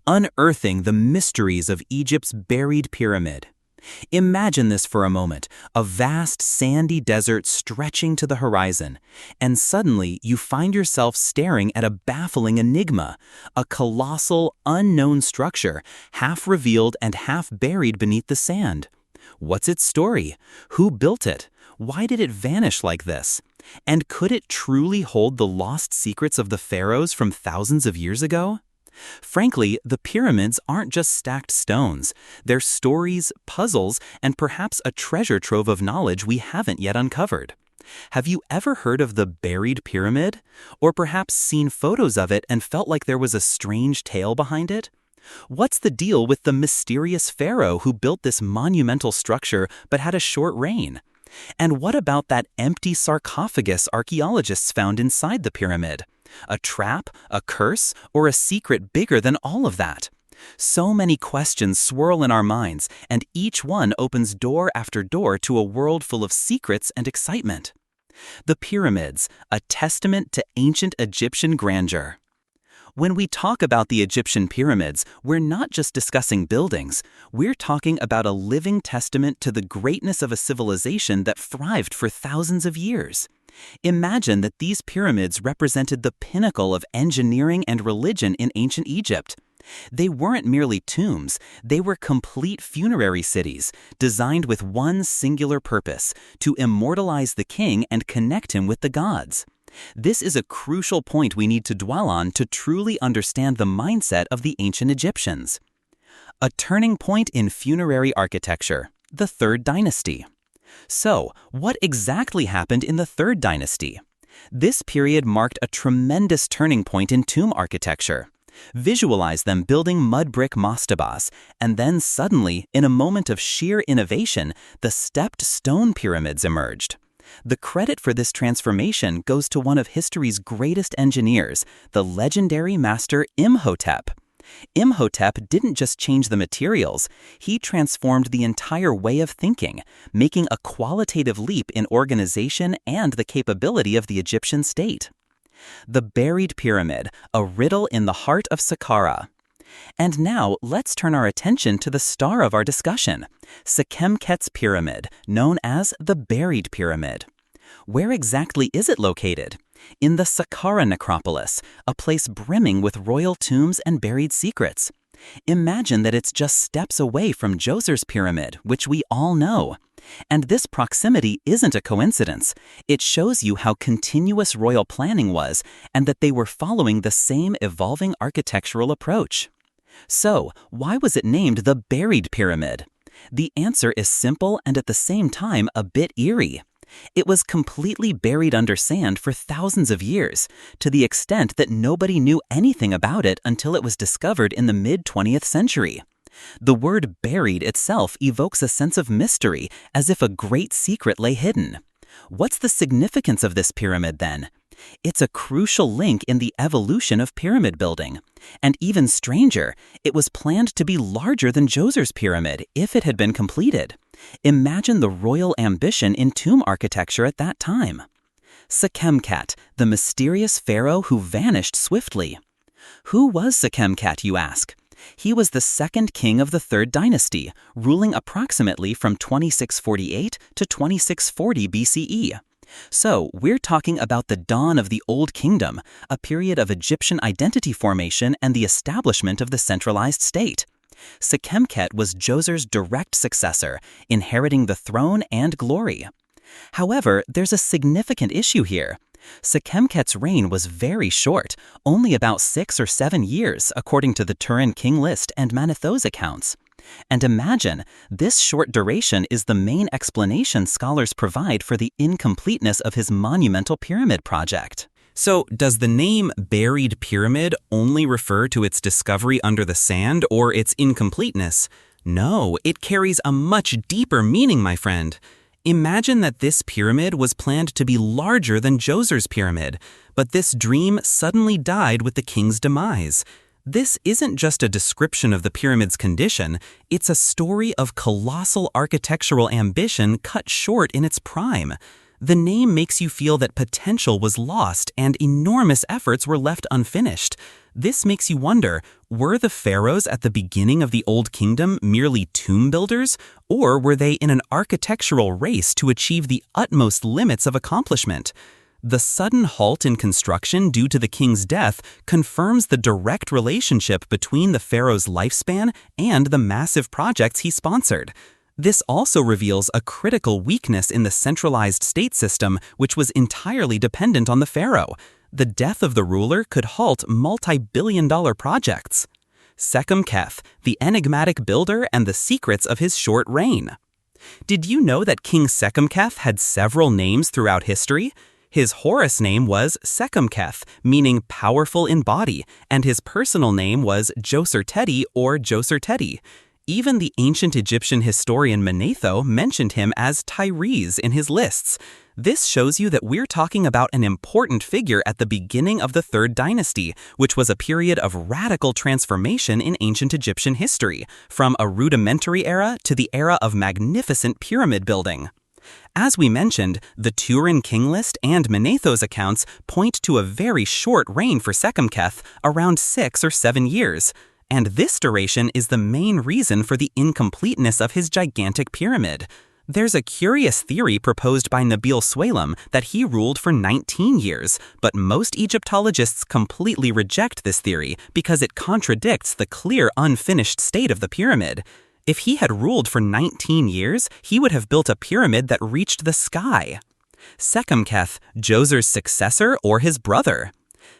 unearthing the mysteries of Egypt's buried pyramid. Imagine this for a moment, a vast sandy desert stretching to the horizon, and suddenly you find yourself staring at a baffling enigma, a colossal, unknown structure, half revealed and half buried beneath the sand. What's its story? Who built it? Why did it vanish like this? And could it truly hold the lost secrets of the pharaohs from thousands of years ago? Frankly, the pyramids aren't just stacked stones. They're stories, puzzles, and perhaps a treasure trove of knowledge we haven't yet uncovered. Have you ever heard of the buried pyramid? Or perhaps seen photos of it and felt like there was a strange tale behind it? What's the deal with the mysterious pharaoh who built this monumental structure but had a short reign? And what about that empty sarcophagus archaeologists found inside the pyramid? A trap, a curse, or a secret bigger than all of that? So many questions swirl in our minds, and each one opens door after door to a world full of secrets and excitement. The pyramids, a testament to ancient Egyptian grandeur. When we talk about the Egyptian pyramids, we're not just discussing buildings. We're talking about a living testament to the greatness of a civilization that thrived for thousands of years. Imagine that these pyramids represented the pinnacle of engineering and religion in ancient Egypt. They weren't merely tombs, they were complete funerary cities, designed with one singular purpose: to immortalize the king and connect him with the gods. This is a crucial point we need to dwell on to truly understand the mindset of the ancient Egyptians. A turning point in funerary architecture, the Third Dynasty. So, what exactly happened in the Third Dynasty? This period marked a tremendous turning point in tomb architecture. Visualize them building mud brick mastabas, and then suddenly, in a moment of sheer innovation, the stepped stone pyramids emerged. The credit for this transformation goes to one of history's greatest engineers, the legendary master Imhotep. Imhotep didn't just change the materials, he transformed the entire way of thinking, making a qualitative leap in organization and the capability of the Egyptian state. The buried pyramid, a riddle in the heart of Saqqara. And now let's turn our attention to the star of our discussion, Sekhemkhet's pyramid, known as the buried pyramid. Where exactly is it located? In the Saqqara necropolis, a place brimming with royal tombs and buried secrets. Imagine that it's just steps away from Djoser's pyramid, which we all know. And this proximity isn't a coincidence. It shows you how continuous royal planning was and that they were following the same evolving architectural approach. So, why was it named the buried pyramid? The answer is simple and at the same time a bit eerie. It was completely buried under sand for thousands of years, to the extent that nobody knew anything about it until it was discovered in the mid-20th century. The word buried itself evokes a sense of mystery, as if a great secret lay hidden. What's the significance of this pyramid then? It's a crucial link in the evolution of pyramid building. And even stranger, it was planned to be larger than Djoser's pyramid if it had been completed. Imagine the royal ambition in tomb architecture at that time. Sekhemkhet, the mysterious pharaoh who vanished swiftly. Who was Sekhemkhet, you ask? He was the second king of the Third Dynasty, ruling approximately from 2648 to 2640 BCE. So, we're talking about the dawn of the Old Kingdom, a period of Egyptian identity formation and the establishment of the centralized state. Sekhemkhet was Djoser's direct successor, inheriting the throne and glory. However, there's a significant issue here. Sekhemkhet's reign was very short, only about 6 or 7 years, according to the Turin King List and Manetho's accounts. And imagine, this short duration is the main explanation scholars provide for the incompleteness of his monumental pyramid project. So, does the name buried pyramid only refer to its discovery under the sand or its incompleteness? No, it carries a much deeper meaning, my friend. Imagine that this pyramid was planned to be larger than Djoser's pyramid, but this dream suddenly died with the king's demise. This isn't just a description of the pyramid's condition, it's a story of colossal architectural ambition cut short in its prime. The name makes you feel that potential was lost and enormous efforts were left unfinished. This makes you wonder, were the pharaohs at the beginning of the Old Kingdom merely tomb builders, or were they in an architectural race to achieve the utmost limits of accomplishment? The sudden halt in construction due to the king's death confirms the direct relationship between the pharaoh's lifespan and the massive projects he sponsored. This also reveals a critical weakness in the centralized state system, which was entirely dependent on the pharaoh. The death of the ruler could halt multi-billion-dollar projects. Sekhemkhet, the enigmatic builder and the secrets of his short reign. Did you know that King Sekhemkhet had several names throughout history? His Horus name was Sekhemkhet, meaning powerful in body, and his personal name was Djoserteti or Djoserteti. Even the ancient Egyptian historian Manetho mentioned him as Tyres in his lists. This shows you that we're talking about an important figure at the beginning of the Third Dynasty, which was a period of radical transformation in ancient Egyptian history, from a rudimentary era to the era of magnificent pyramid building. As we mentioned, the Turin king list and Manetho's accounts point to a very short reign for Sekhemkhet, around 6 or 7 years. And this duration is the main reason for the incompleteness of his gigantic pyramid. There's a curious theory proposed by Nabil Suailem that he ruled for 19 years, but most Egyptologists completely reject this theory because it contradicts the clear unfinished state of the pyramid. If he had ruled for 19 years, he would have built a pyramid that reached the sky. Sekhemkhet, Djoser's successor or his brother?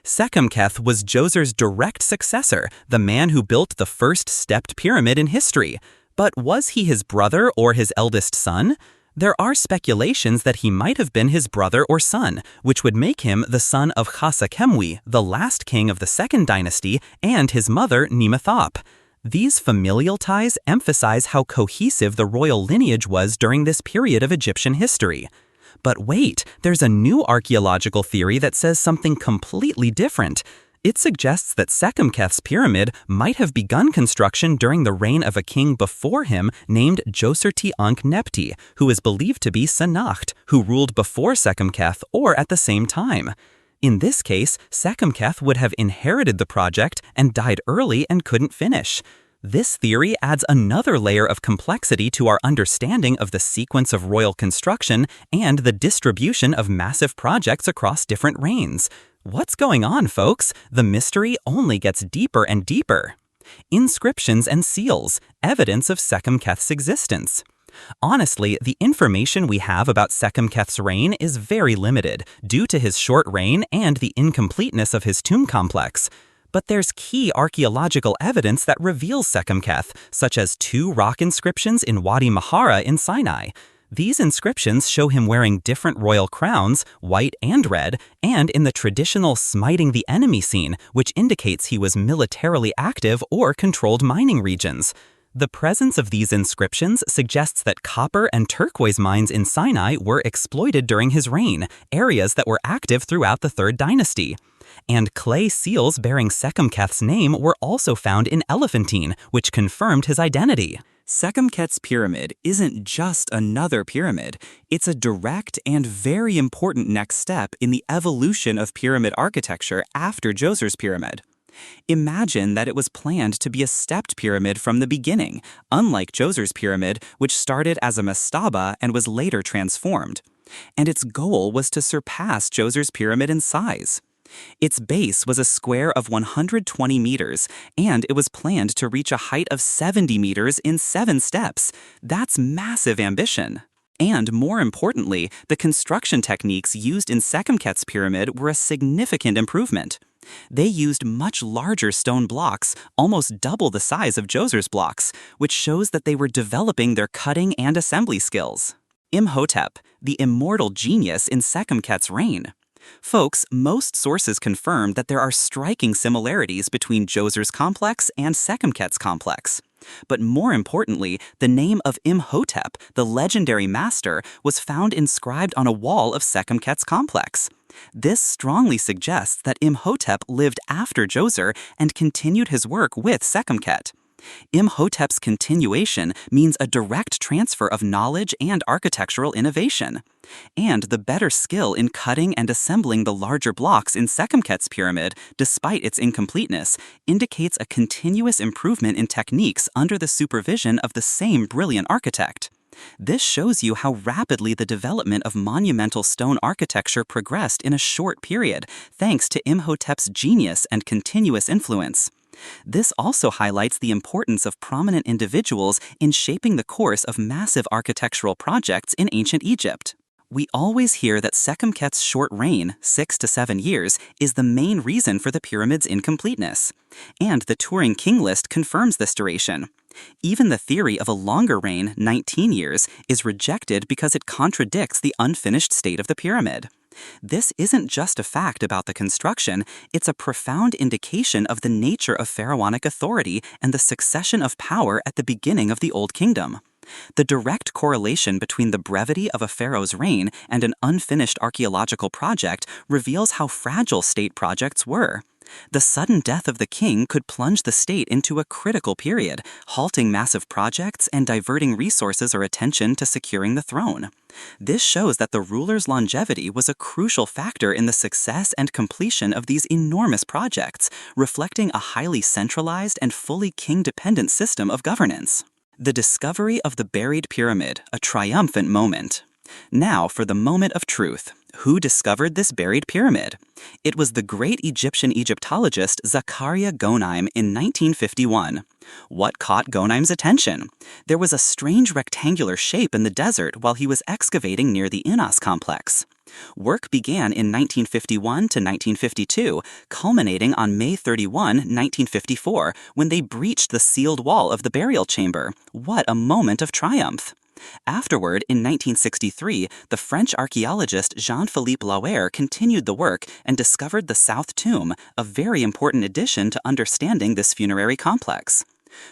Sekhemkhet was Djoser's direct successor, the man who built the first stepped pyramid in history. But was he his brother or his eldest son? There are speculations that he might have been his brother or son, which would make him the son of Sekhemkhet, the last king of the Second Dynasty, and his mother Imhotep. These familial ties emphasize how cohesive the royal lineage was during this period of Egyptian history. But wait, there's a new archaeological theory that says something completely different. It suggests that Sekhemkhet's pyramid might have begun construction during the reign of a king before him named Djoserti-Ankh-Nepti, who is believed to be Sennacht, who ruled before Sekhemkhet or at the same time. In this case, Sekhemkhet would have inherited the project and died early and couldn't finish. This theory adds another layer of complexity to our understanding of the sequence of royal construction and the distribution of massive projects across different reigns. What's going on, folks? The mystery only gets deeper and deeper. Inscriptions and seals, evidence of Sekhemkhet's existence. Honestly, the information we have about Sekhemkhet's reign is very limited due to his short reign and the incompleteness of his tomb complex. But there's key archaeological evidence that reveals Sekhemkhet, such as 2 rock inscriptions in Wadi Mahara in Sinai. These inscriptions show him wearing different royal crowns, white and red, and in the traditional smiting the enemy scene, which indicates he was militarily active or controlled mining regions. The presence of these inscriptions suggests that copper and turquoise mines in Sinai were exploited during his reign, areas that were active throughout the Third Dynasty. And clay seals bearing Sekhemkhet's name were also found in Elephantine, which confirmed his identity. Sekhemkhet's pyramid isn't just another pyramid, it's a direct and very important next step in the evolution of pyramid architecture after Djoser's pyramid. Imagine that it was planned to be a stepped pyramid from the beginning, unlike Djoser's pyramid, which started as a mastaba and was later transformed. And its goal was to surpass Djoser's pyramid in size. Its base was a square of 120 meters, and it was planned to reach a height of 70 meters in 7 steps. That's massive ambition. And more importantly, the construction techniques used in Sekhemkhet's pyramid were a significant improvement. They used much larger stone blocks, almost double the size of Djoser's blocks, which shows that they were developing their cutting and assembly skills. Imhotep, the immortal genius in Sekhemkhet's reign. Folks, most sources confirm that there are striking similarities between Djoser's complex and Sekhemkhet's complex. But more importantly, the name of Imhotep, the legendary master, was found inscribed on a wall of Sekhemkhet's complex. This strongly suggests that Imhotep lived after Djoser and continued his work with Sekhemkhet. Imhotep's continuation means a direct transfer of knowledge and architectural innovation. And the better skill in cutting and assembling the larger blocks in Sekhemkhet's pyramid, despite its incompleteness, indicates a continuous improvement in techniques under the supervision of the same brilliant architect. This shows you how rapidly the development of monumental stone architecture progressed in a short period, thanks to Imhotep's genius and continuous influence. This also highlights the importance of prominent individuals in shaping the course of massive architectural projects in ancient Egypt. We always hear that Sekhemkhet's short reign, 6 to 7 years, is the main reason for the pyramid's incompleteness. And the Turin King list confirms this duration. Even the theory of a longer reign, 19 years, is rejected because it contradicts the unfinished state of the pyramid. This isn't just a fact about the construction, it's a profound indication of the nature of pharaonic authority and the succession of power at the beginning of the Old Kingdom. The direct correlation between the brevity of a pharaoh's reign and an unfinished archaeological project reveals how fragile state projects were. The sudden death of the king could plunge the state into a critical period, halting massive projects and diverting resources or attention to securing the throne. This shows that the ruler's longevity was a crucial factor in the success and completion of these enormous projects, reflecting a highly centralized and fully king-dependent system of governance. The discovery of the buried pyramid, a triumphant moment. Now for the moment of truth. Who discovered this buried pyramid? It was the great Egyptian Egyptologist Zakaria Goneim in 1951. What caught Goneim's attention? There was a strange rectangular shape in the desert while he was excavating near the Inas complex. Work began in 1951 to 1952, culminating on May 31, 1954, when they breached the sealed wall of the burial chamber. What a moment of triumph! Afterward, in 1963, the French archaeologist Jean-Philippe Lauer continued the work and discovered the South Tomb, a very important addition to understanding this funerary complex.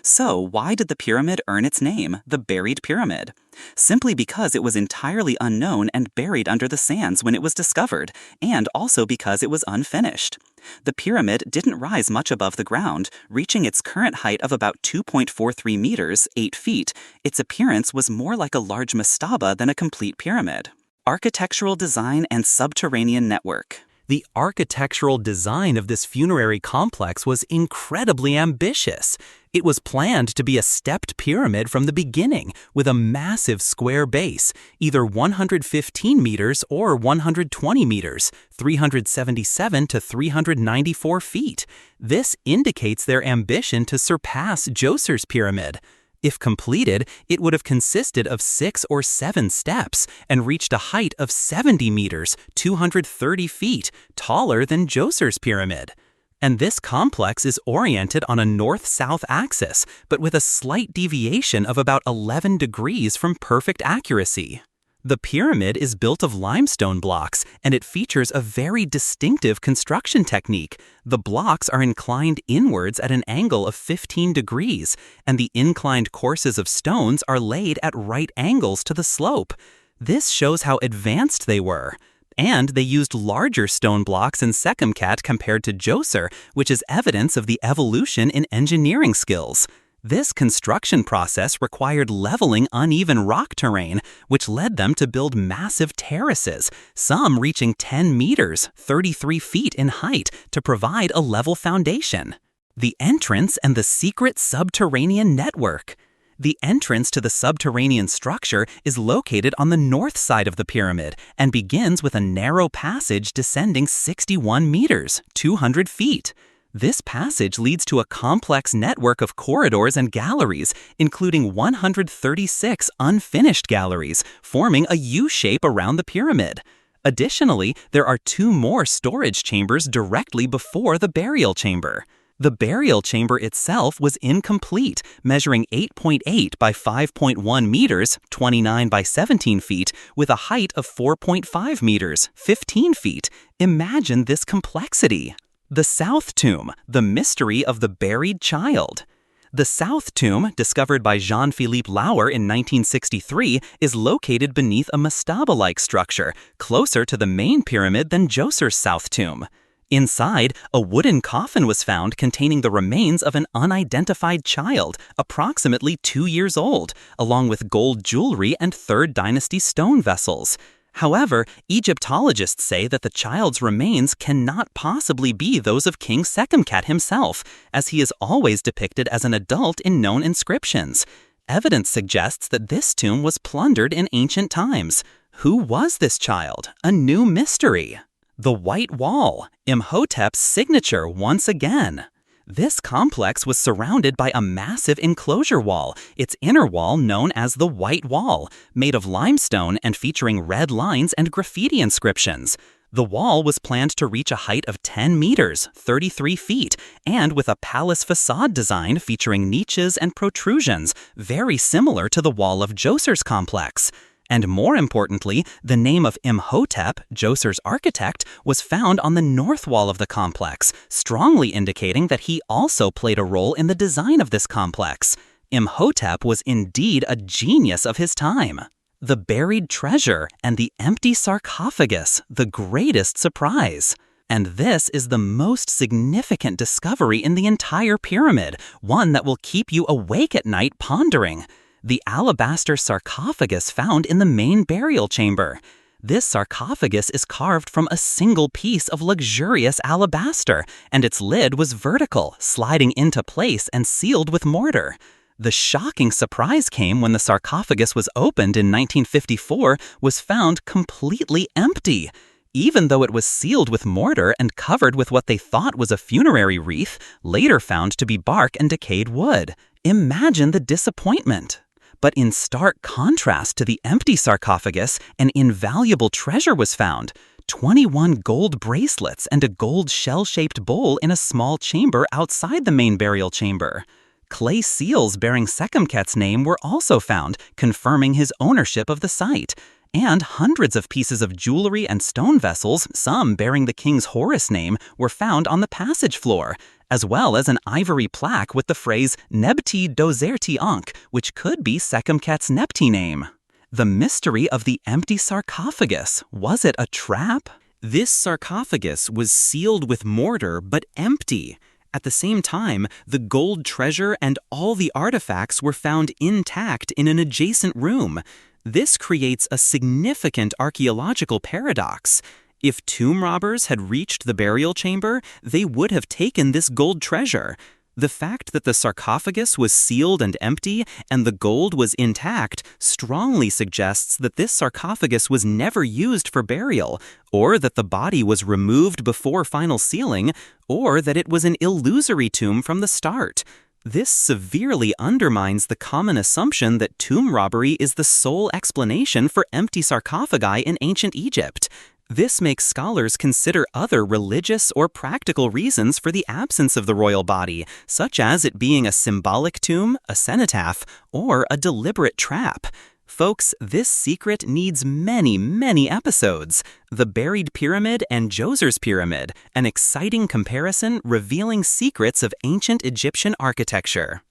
So, why did the pyramid earn its name, the Buried Pyramid? Simply because it was entirely unknown and buried under the sands when it was discovered, and also because it was unfinished. The pyramid didn't rise much above the ground, reaching its current height of about 2.43 meters, 8 feet. Its appearance was more like a large mastaba than a complete pyramid. Architectural design and subterranean network. The architectural design of this funerary complex was incredibly ambitious. It was planned to be a stepped pyramid from the beginning, with a massive square base, either 115 meters or 120 meters, 377 to 394 feet. This indicates their ambition to surpass Djoser's pyramid. If completed, it would have consisted of 6 or 7 steps and reached a height of 70 meters, 230 feet, taller than Djoser's pyramid. And this complex is oriented on a north-south axis, but with a slight deviation of about 11 degrees from perfect accuracy. The pyramid is built of limestone blocks, and it features a very distinctive construction technique. The blocks are inclined inwards at an angle of 15 degrees, and the inclined courses of stones are laid at right angles to the slope. This shows how advanced they were. And they used larger stone blocks in Sekhemkhet compared to Djoser, which is evidence of the evolution in engineering skills. This construction process required leveling uneven rock terrain, which led them to build massive terraces, some reaching 10 meters, 33 feet in height, to provide a level foundation. The entrance and the secret subterranean network. The entrance to the subterranean structure is located on the north side of the pyramid and begins with a narrow passage descending 61 meters, 200 feet. This passage leads to a complex network of corridors and galleries, including 136 unfinished galleries, forming a U-shape around the pyramid. Additionally, there are 2 more storage chambers directly before the burial chamber. The burial chamber itself was incomplete, measuring 8.8 by 5.1 meters, 29 by 17 feet, with a height of 4.5 meters, 15 feet. Imagine this complexity. The South Tomb, the mystery of the buried child. The South Tomb, discovered by Jean-Philippe Lauer in 1963, is located beneath a mastaba-like structure, closer to the main pyramid than Djoser's South Tomb. Inside, a wooden coffin was found containing the remains of an unidentified child, approximately 2 years old, along with gold jewelry and 3rd Dynasty stone vessels. However, Egyptologists say that the child's remains cannot possibly be those of King Sekhemkhet himself, as he is always depicted as an adult in known inscriptions. Evidence suggests that this tomb was plundered in ancient times. Who was this child? A new mystery. The White Wall, Imhotep's signature once again. This complex was surrounded by a massive enclosure wall, its inner wall known as the White Wall, made of limestone and featuring red lines and graffiti inscriptions. The wall was planned to reach a height of 10 meters, 33 feet, and with a palace facade design featuring niches and protrusions, very similar to the wall of Djoser's complex. And more importantly, the name of Imhotep, Djoser's architect, was found on the north wall of the complex, strongly indicating that he also played a role in the design of this complex. Imhotep was indeed a genius of his time. The buried treasure and the empty sarcophagus, the greatest surprise. And this is the most significant discovery in the entire pyramid, one that will keep you awake at night pondering. The alabaster sarcophagus found in the main burial chamber. This sarcophagus is carved from a single piece of luxurious alabaster, and its lid was vertical, sliding into place and sealed with mortar. The shocking surprise came when the sarcophagus was opened in 1954, was found completely empty. Even though it was sealed with mortar and covered with what they thought was a funerary wreath, later found to be bark and decayed wood. Imagine the disappointment. But in stark contrast to the empty sarcophagus, an invaluable treasure was found. 21 gold bracelets and a gold shell-shaped bowl in a small chamber outside the main burial chamber. Clay seals bearing Sekhemkhet's name were also found, confirming his ownership of the site. And hundreds of pieces of jewelry and stone vessels, some bearing the king's Horus name, were found on the passage floor, as well as an ivory plaque with the phrase Nebti Dozerti Ankh, which could be Sekhemkhet's Nepti name. The mystery of the empty sarcophagus, was it a trap? This sarcophagus was sealed with mortar but empty. At the same time, the gold treasure and all the artifacts were found intact in an adjacent room. This creates a significant archaeological paradox. If tomb robbers had reached the burial chamber, they would have taken this gold treasure. The fact that the sarcophagus was sealed and empty and the gold was intact strongly suggests that this sarcophagus was never used for burial, or that the body was removed before final sealing, or that it was an illusory tomb from the start. This severely undermines the common assumption that tomb robbery is the sole explanation for empty sarcophagi in ancient Egypt. This makes scholars consider other religious or practical reasons for the absence of the royal body, such as it being a symbolic tomb, a cenotaph, or a deliberate trap. Folks, this secret needs many, many episodes. The Buried Pyramid and Djoser's Pyramid, an exciting comparison revealing secrets of ancient Egyptian architecture.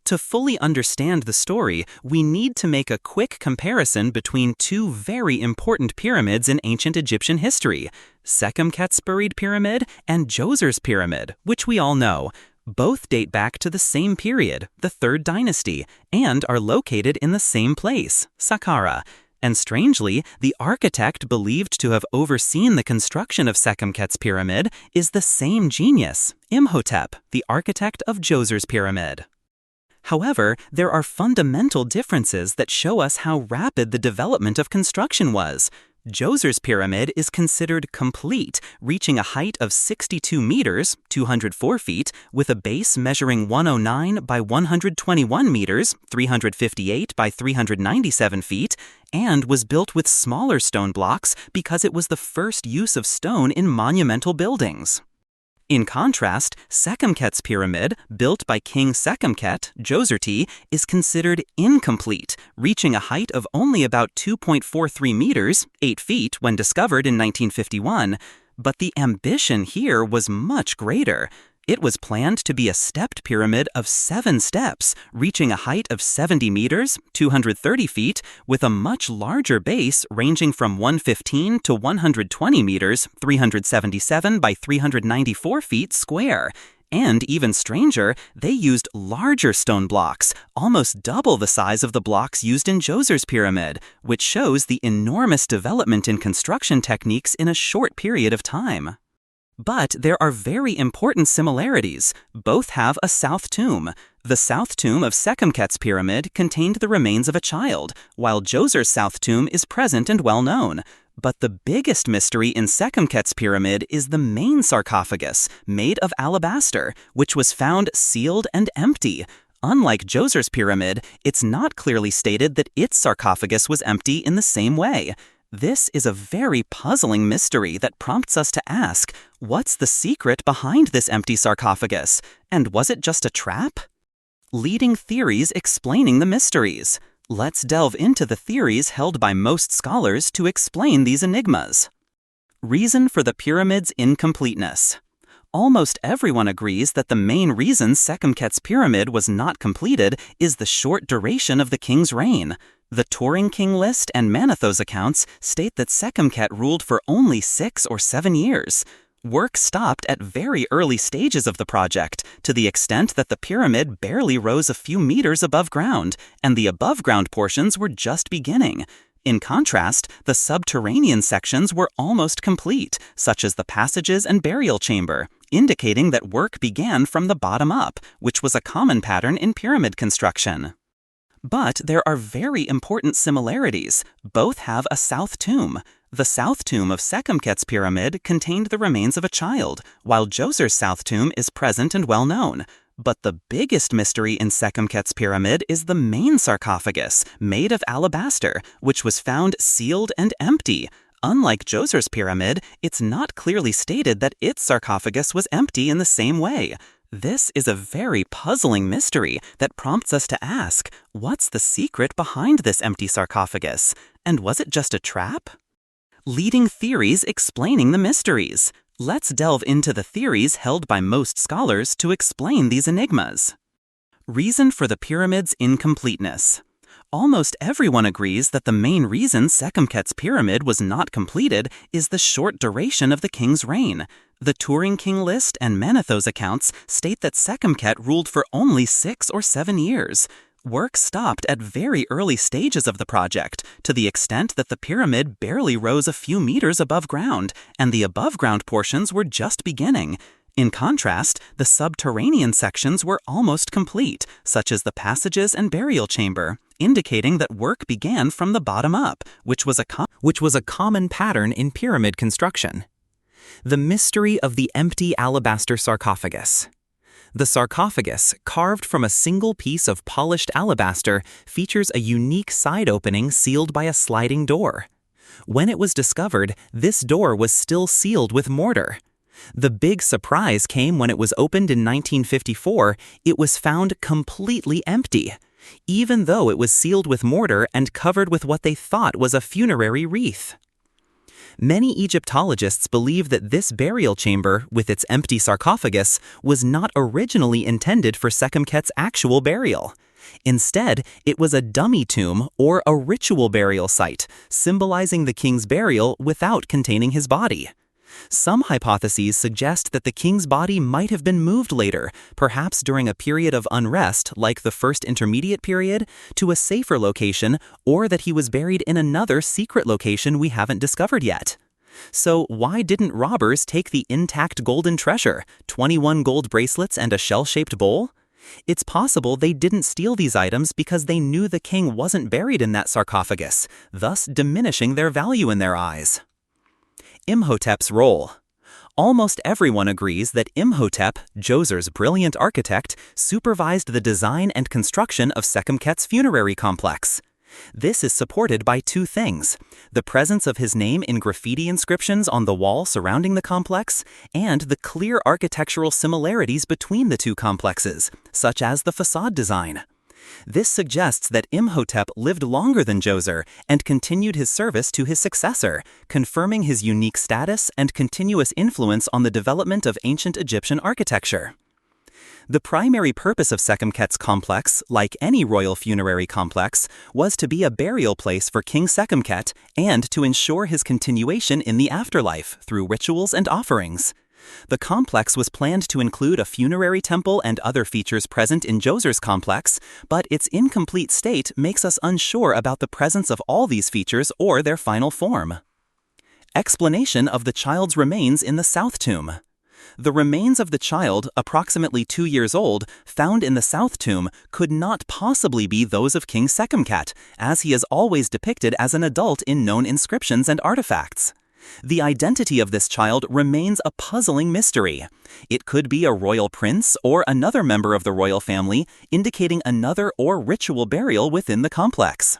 To fully understand the story, we need to make a quick comparison between two very important pyramids in ancient Egyptian history, Sekhemkhet's buried pyramid and Djoser's pyramid, which we all know. Both date back to the same period, the 3rd Dynasty, and are located in the same place, Saqqara. And strangely, the architect believed to have overseen the construction of Sekhemkhet's pyramid is the same genius, Imhotep, the architect of Djoser's pyramid. However, there are fundamental differences that show us how rapid the development of construction was. Djoser's pyramid is considered complete, reaching a height of 62 meters, 204 feet, with a base measuring 109 by 121 meters, 358 by 397 feet, and was built with smaller stone blocks because it was the first use of stone in monumental buildings. In contrast, Sekhemkhet's pyramid, built by King Sekhemkhet, Djoserti, is considered incomplete, reaching a height of only about 2.43 meters, 8 feet when discovered in 1951. But the ambition here was much greater. It was planned to be a stepped pyramid of 7 steps, reaching a height of 70 meters, 230 feet, with a much larger base ranging from 115 to 120 meters, 377 by 394 feet square. And even stranger, they used larger stone blocks, almost double the size of the blocks used in Djoser's pyramid, which shows the enormous development in construction techniques in a short period of time. But there are very important similarities. Both have a south tomb. The south tomb of Sekhemkhet's pyramid contained the remains of a child, while Djoser's south tomb is present and well known. But the biggest mystery in Sekhemkhet's pyramid is the main sarcophagus, made of alabaster, which was found sealed and empty. Unlike Djoser's pyramid, it's not clearly stated that its sarcophagus was empty in the same way. This is a very puzzling mystery that prompts us to ask, what's the secret behind this empty sarcophagus? And was it just a trap? Leading theories explaining the mysteries. Let's delve into the theories held by most scholars to explain these enigmas. Reason for the pyramid's incompleteness. Almost everyone agrees that the main reason Sekhemkhet's pyramid was not completed is the short duration of the king's reign. The Turin King list and Manetho's accounts state that Sekhemkhet ruled for only 6 or 7 years. Work stopped at very early stages of the project, to the extent that the pyramid barely rose a few meters above ground, and the above-ground portions were just beginning. In contrast, the subterranean sections were almost complete, such as the passages and burial chamber, indicating that work began from the bottom up, which was a common pattern in pyramid construction. But there are very important similarities. Both have a south tomb. The south tomb of Sekhemkhet's pyramid contained the remains of a child, while Djoser's south tomb is present and well known. But the biggest mystery in Sekhemkhet's pyramid is the main sarcophagus, made of alabaster, which was found sealed and empty. Unlike Djoser's pyramid, it's not clearly stated that its sarcophagus was empty in the same way. This is a very puzzling mystery that prompts us to ask, what's the secret behind this empty sarcophagus? And was it just a trap? Leading theories explaining the mysteries. Let's delve into the theories held by most scholars to explain these enigmas. Reason for the pyramid's incompleteness. Almost everyone agrees that the main reason Sekhemkhet's pyramid was not completed is the short duration of the king's reign. The Turin King list and Manetho's accounts state that Sekhemkhet ruled for only 6 or 7 years. Work stopped at very early stages of the project, to the extent that the pyramid barely rose a few meters above ground, and the above-ground portions were just beginning. In contrast, the subterranean sections were almost complete, such as the passages and burial chamber, indicating that work began from the bottom up, which was a common pattern in pyramid construction. The mystery of the empty alabaster sarcophagus. The sarcophagus, carved from a single piece of polished alabaster, features a unique side opening sealed by a sliding door. When it was discovered, this door was still sealed with mortar. The big surprise came when it was opened in 1954. It was found completely empty, even though it was sealed with mortar and covered with what they thought was a funerary wreath. Many Egyptologists believe that this burial chamber, with its empty sarcophagus, was not originally intended for Sekhemkhet's actual burial. Instead, it was a dummy tomb or a ritual burial site, symbolizing the king's burial without containing his body. Some hypotheses suggest that the king's body might have been moved later, perhaps during a period of unrest like the First Intermediate Period, to a safer location, or that he was buried in another secret location we haven't discovered yet. So why didn't robbers take the intact golden treasure, 21 gold bracelets and a shell-shaped bowl? It's possible they didn't steal these items because they knew the king wasn't buried in that sarcophagus, thus diminishing their value in their eyes. Imhotep's role. Almost everyone agrees that Imhotep, Djoser's brilliant architect, supervised the design and construction of Sekhemkhet's funerary complex. This is supported by 2 things: the presence of his name in graffiti inscriptions on the wall surrounding the complex, and the clear architectural similarities between the 2 complexes, such as the facade design. This suggests that Imhotep lived longer than Djoser and continued his service to his successor, confirming his unique status and continuous influence on the development of ancient Egyptian architecture. The primary purpose of Sekhemkhet's complex, like any royal funerary complex, was to be a burial place for King Sekhemkhet and to ensure his continuation in the afterlife through rituals and offerings. The complex was planned to include a funerary temple and other features present in Djoser's complex, but its incomplete state makes us unsure about the presence of all these features or their final form. Explanation of the child's remains in the South Tomb. The remains of the child, approximately 2 years old, found in the South Tomb could not possibly be those of King Sekhemkhet, as he is always depicted as an adult in known inscriptions and artifacts. The identity of this child remains a puzzling mystery. It could be a royal prince or another member of the royal family, indicating another or ritual burial within the complex.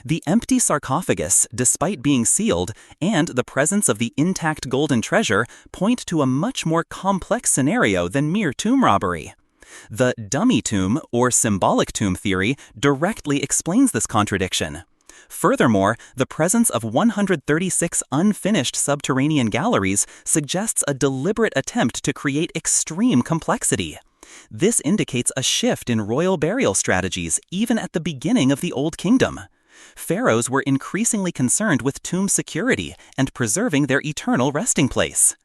The empty sarcophagus, despite being sealed, and the presence of the intact golden treasure point to a much more complex scenario than mere tomb robbery. The dummy tomb or symbolic tomb theory directly explains this contradiction. Furthermore, the presence of 136 unfinished subterranean galleries suggests a deliberate attempt to create extreme complexity. This indicates a shift in royal burial strategies even at the beginning of the Old Kingdom. Pharaohs were increasingly concerned with tomb security and preserving their eternal resting place.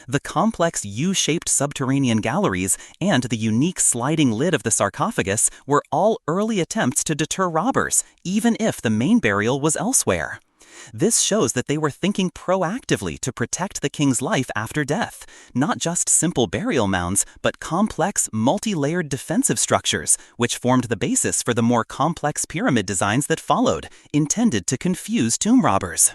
The complex U-shaped subterranean galleries and the unique sliding lid of the sarcophagus were all early attempts to deter robbers, even if the main burial was elsewhere. This shows that they were thinking proactively to protect the king's life after death, not just simple burial mounds, but complex, multi-layered defensive structures, which formed the basis for the more complex pyramid designs that followed, intended to confuse tomb robbers.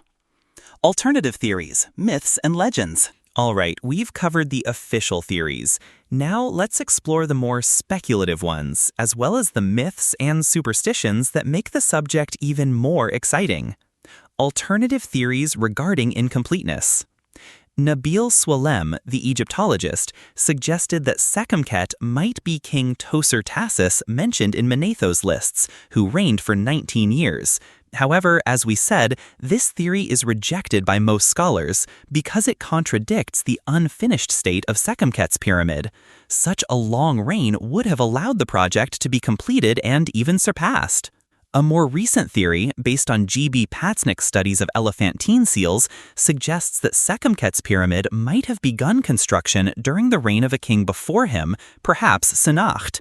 Alternative theories, myths, and legends. All right, we've covered the official theories. Now let's explore the more speculative ones, as well as the myths and superstitions that make the subject even more exciting. Alternative theories regarding incompleteness. Nabil Swalem, the Egyptologist, suggested that Sekhemkhet might be King Toser-Tassis mentioned in Manetho's lists, who reigned for 19 years. However, as we said, this theory is rejected by most scholars because it contradicts the unfinished state of Sekhemkhet's pyramid. Such a long reign would have allowed the project to be completed and even surpassed. A more recent theory, based on G.B. Patznick's studies of elephantine seals, suggests that Sekhemkhet's pyramid might have begun construction during the reign of a king before him, perhaps Sennacht.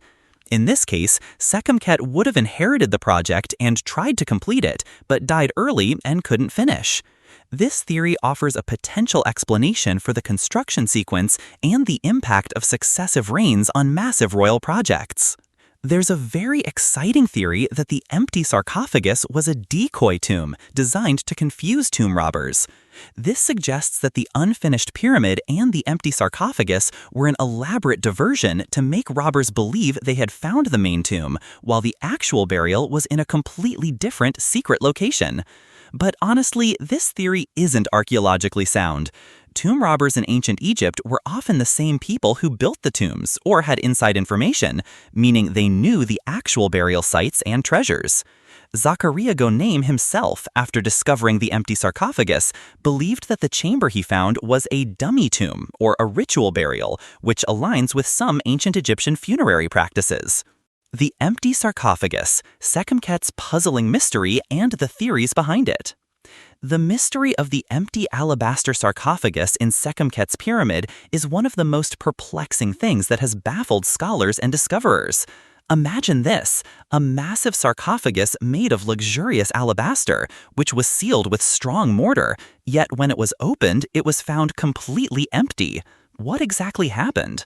In this case, Sekhemkhet would have inherited the project and tried to complete it, but died early and couldn't finish. This theory offers a potential explanation for the construction sequence and the impact of successive reigns on massive royal projects. There's a very exciting theory that the empty sarcophagus was a decoy tomb designed to confuse tomb robbers. This suggests that the unfinished pyramid and the empty sarcophagus were an elaborate diversion to make robbers believe they had found the main tomb, while the actual burial was in a completely different secret location. But honestly, this theory isn't archaeologically sound. Tomb robbers in ancient Egypt were often the same people who built the tombs or had inside information, meaning they knew the actual burial sites and treasures. Zachariah Gonaim himself, after discovering the empty sarcophagus, believed that the chamber he found was a dummy tomb or a ritual burial, which aligns with some ancient Egyptian funerary practices. The empty sarcophagus, Sekhemkhet's puzzling mystery and the theories behind it. The mystery of the empty alabaster sarcophagus in Sekhemkhet's pyramid is one of the most perplexing things that has baffled scholars and discoverers. Imagine this, a massive sarcophagus made of luxurious alabaster, which was sealed with strong mortar, yet when it was opened, it was found completely empty. What exactly happened?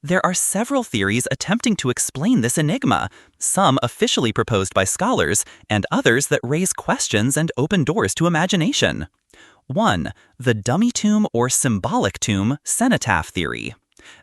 There are several theories attempting to explain this enigma, some officially proposed by scholars, and others that raise questions and open doors to imagination. 1. The dummy tomb or symbolic tomb cenotaph theory.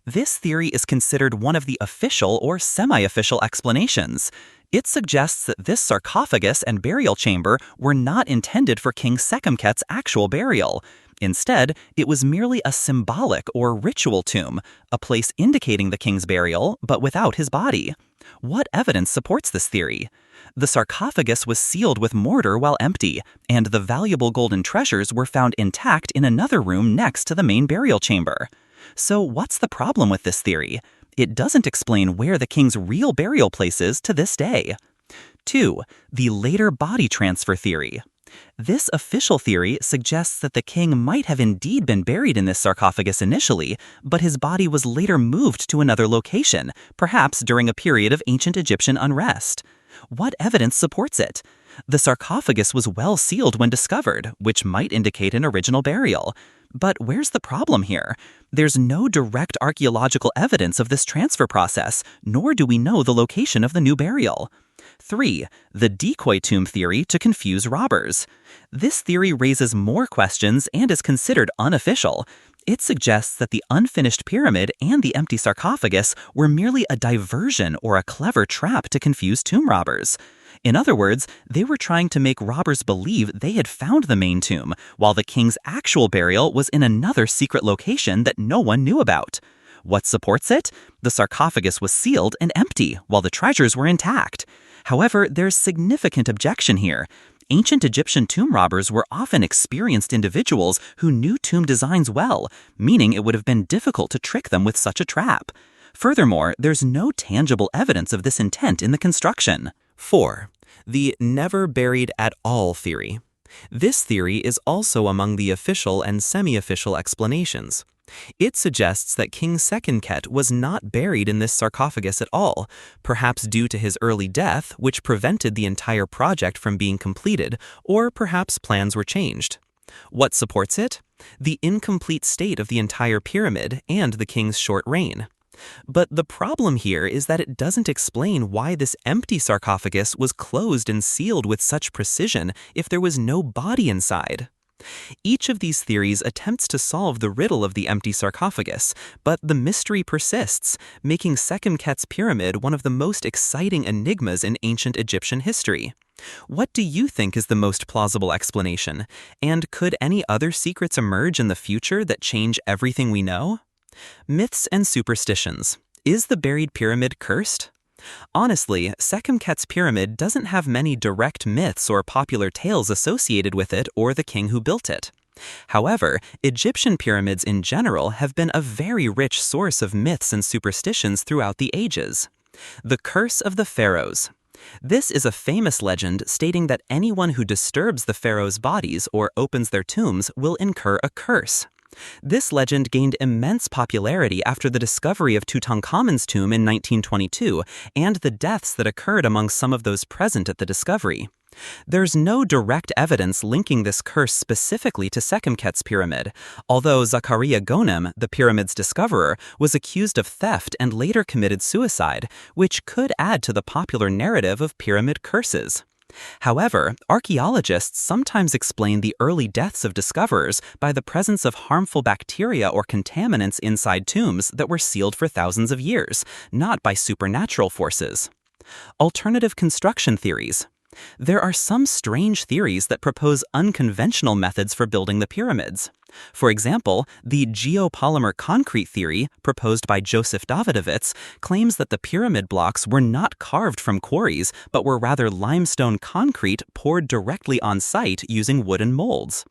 This theory is considered one of the official or semi-official explanations. It suggests that this sarcophagus and burial chamber were not intended for King Sekhemkhet's actual burial. Instead, it was merely a symbolic or ritual tomb, a place indicating the king's burial, but without his body. What evidence supports this theory? The sarcophagus was sealed with mortar while empty, and the valuable golden treasures were found intact in another room next to the main burial chamber. So what's the problem with this theory? It doesn't explain where the king's real burial place is to this day. 2. The later body transfer theory. This official theory suggests that the king might have indeed been buried in this sarcophagus initially, but his body was later moved to another location, perhaps during a period of ancient Egyptian unrest. What evidence supports it? The sarcophagus was well sealed when discovered, which might indicate an original burial. But where's the problem here? There's no direct archaeological evidence of this transfer process, nor do we know the location of the new burial. 3. The decoy tomb theory to confuse robbers. This theory raises more questions and is considered unofficial. It suggests that the unfinished pyramid and the empty sarcophagus were merely a diversion or a clever trap to confuse tomb robbers. In other words, they were trying to make robbers believe they had found the main tomb, while the king's actual burial was in another secret location that no one knew about. What supports it? The sarcophagus was sealed and empty, while the treasures were intact. However, there's significant objection here. Ancient Egyptian tomb robbers were often experienced individuals who knew tomb designs well, meaning it would have been difficult to trick them with such a trap. Furthermore, there's no tangible evidence of this intent in the construction. 4. The never buried at all theory. This theory is also among the official and semi-official explanations. It suggests that King Sekhemkhet was not buried in this sarcophagus at all, perhaps due to his early death, which prevented the entire project from being completed, or perhaps plans were changed. What supports it? The incomplete state of the entire pyramid and the king's short reign. But the problem here is that it doesn't explain why this empty sarcophagus was closed and sealed with such precision if there was no body inside. Each of these theories attempts to solve the riddle of the empty sarcophagus, but the mystery persists, making Sekhemkhet's pyramid one of the most exciting enigmas in ancient Egyptian history. What do you think is the most plausible explanation? And could any other secrets emerge in the future that change everything we know? Myths and superstitions. Is the buried pyramid cursed? Honestly, Sekhemkhet's pyramid doesn't have many direct myths or popular tales associated with it or the king who built it. However, Egyptian pyramids in general have been a very rich source of myths and superstitions throughout the ages. The Curse of the Pharaohs. This is a famous legend stating that anyone who disturbs the pharaoh's bodies or opens their tombs will incur a curse. This legend gained immense popularity after the discovery of Tutankhamun's tomb in 1922 and the deaths that occurred among some of those present at the discovery. There's no direct evidence linking this curse specifically to Sekhemkhet's pyramid, although Zakaria Gonem, the pyramid's discoverer, was accused of theft and later committed suicide, which could add to the popular narrative of pyramid curses. However, archaeologists sometimes explain the early deaths of discoverers by the presence of harmful bacteria or contaminants inside tombs that were sealed for thousands of years, not by supernatural forces. Alternative construction theories. There are some strange theories that propose unconventional methods for building the pyramids. For example, the geopolymer concrete theory, proposed by Joseph Davidovits, claims that the pyramid blocks were not carved from quarries, but were rather limestone concrete poured directly on site using wooden molds.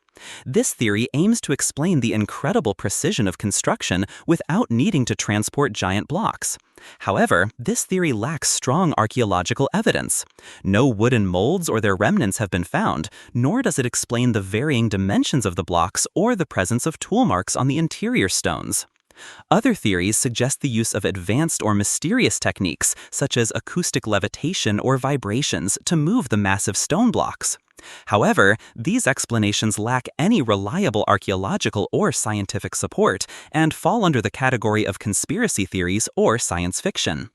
This theory aims to explain the incredible precision of construction without needing to transport giant blocks. However, this theory lacks strong archaeological evidence. No wooden molds or their remnants have been found, nor does it explain the varying dimensions of the blocks or the presence of tool marks on the interior stones. Other theories suggest the use of advanced or mysterious techniques, such as acoustic levitation or vibrations, to move the massive stone blocks. However, these explanations lack any reliable archaeological or scientific support and fall under the category of conspiracy theories or science fiction.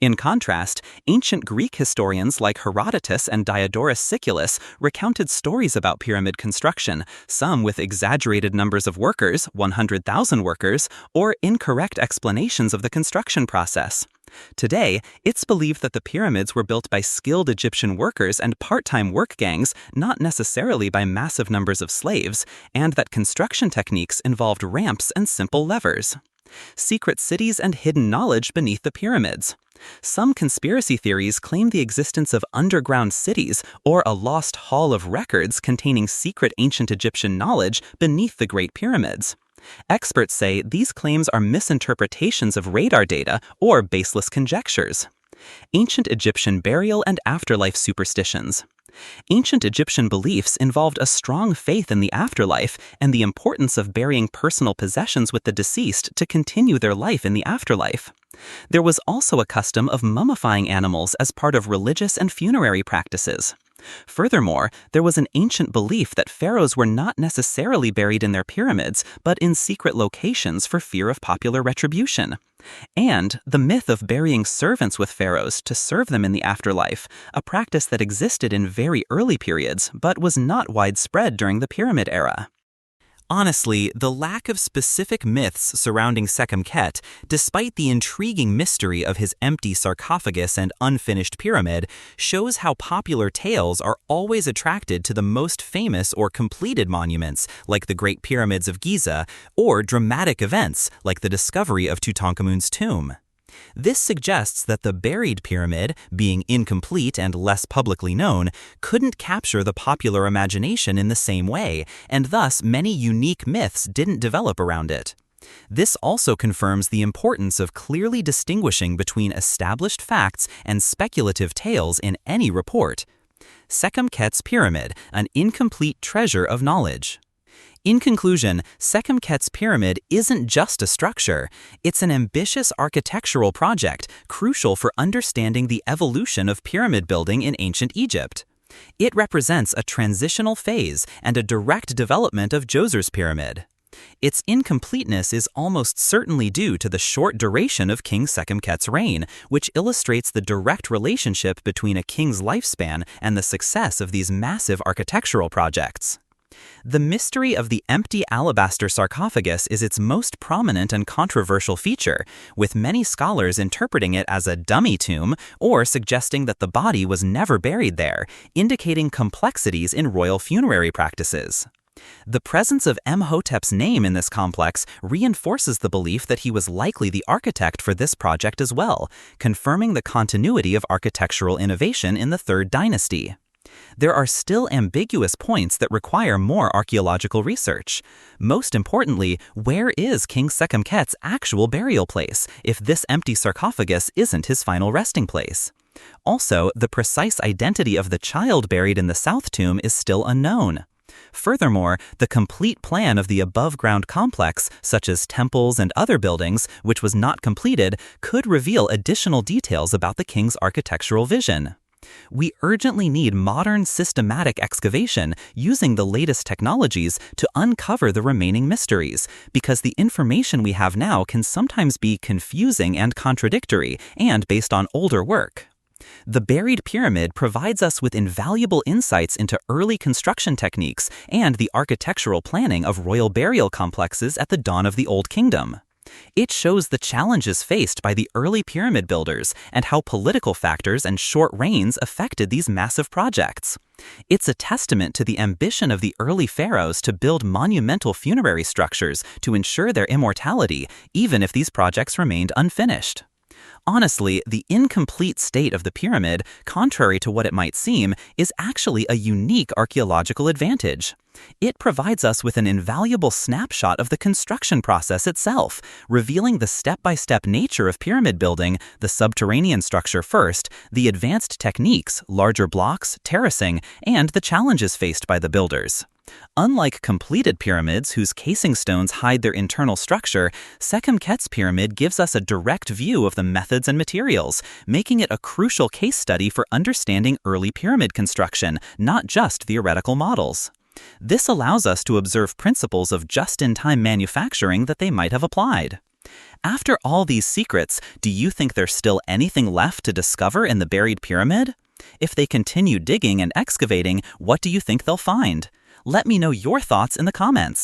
In contrast, ancient Greek historians like Herodotus and Diodorus Siculus recounted stories about pyramid construction, some with exaggerated numbers of workers, 100,000 workers, or incorrect explanations of the construction process. Today, it's believed that the pyramids were built by skilled Egyptian workers and part-time work gangs, not necessarily by massive numbers of slaves, and that construction techniques involved ramps and simple levers. Secret cities and hidden knowledge beneath the pyramids. Some conspiracy theories claim the existence of underground cities or a lost hall of records containing secret ancient Egyptian knowledge beneath the Great Pyramids. Experts say these claims are misinterpretations of radar data or baseless conjectures. Ancient Egyptian burial and afterlife superstitions. Ancient Egyptian beliefs involved a strong faith in the afterlife and the importance of burying personal possessions with the deceased to continue their life in the afterlife. There was also a custom of mummifying animals as part of religious and funerary practices. Furthermore, there was an ancient belief that pharaohs were not necessarily buried in their pyramids, but in secret locations for fear of popular retribution. And the myth of burying servants with pharaohs to serve them in the afterlife, a practice that existed in very early periods but was not widespread during the Pyramid era. Honestly, the lack of specific myths surrounding Sekhemkhet, despite the intriguing mystery of his empty sarcophagus and unfinished pyramid, shows how popular tales are always attracted to the most famous or completed monuments, like the Great Pyramids of Giza, or dramatic events, like the discovery of Tutankhamun's tomb. This suggests that the buried pyramid, being incomplete and less publicly known, couldn't capture the popular imagination in the same way, and thus many unique myths didn't develop around it. This also confirms the importance of clearly distinguishing between established facts and speculative tales in any report. Sekhemkhet's Pyramid, an incomplete treasure of knowledge. In conclusion, Sekhemkhet's pyramid isn't just a structure. It's an ambitious architectural project crucial for understanding the evolution of pyramid building in ancient Egypt. It represents a transitional phase and a direct development of Djoser's pyramid. Its incompleteness is almost certainly due to the short duration of King Sekhemkhet's reign, which illustrates the direct relationship between a king's lifespan and the success of these massive architectural projects. The mystery of the empty alabaster sarcophagus is its most prominent and controversial feature, with many scholars interpreting it as a dummy tomb or suggesting that the body was never buried there, indicating complexities in royal funerary practices. The presence of Imhotep's name in this complex reinforces the belief that he was likely the architect for this project as well, confirming the continuity of architectural innovation in the Third Dynasty. There are still ambiguous points that require more archaeological research. Most importantly, where is King Sekhemkhet's actual burial place, if this empty sarcophagus isn't his final resting place? Also, the precise identity of the child buried in the South Tomb is still unknown. Furthermore, the complete plan of the above-ground complex, such as temples and other buildings, which was not completed, could reveal additional details about the king's architectural vision. We urgently need modern systematic excavation using the latest technologies to uncover the remaining mysteries, because the information we have now can sometimes be confusing and contradictory, and based on older work. The buried pyramid provides us with invaluable insights into early construction techniques and the architectural planning of royal burial complexes at the dawn of the Old Kingdom. It shows the challenges faced by the early pyramid builders and how political factors and short reigns affected these massive projects. It's a testament to the ambition of the early pharaohs to build monumental funerary structures to ensure their immortality, even if these projects remained unfinished. Honestly, the incomplete state of the pyramid, contrary to what it might seem, is actually a unique archaeological advantage. It provides us with an invaluable snapshot of the construction process itself, revealing the step-by-step nature of pyramid building, the subterranean structure first, the advanced techniques, larger blocks, terracing, and the challenges faced by the builders. Unlike completed pyramids whose casing stones hide their internal structure, Sekhemkhet's pyramid gives us a direct view of the methods and materials, making it a crucial case study for understanding early pyramid construction, not just theoretical models. This allows us to observe principles of just-in-time manufacturing that they might have applied. After all these secrets, do you think there's still anything left to discover in the buried pyramid? If they continue digging and excavating, what do you think they'll find? Let me know your thoughts in the comments.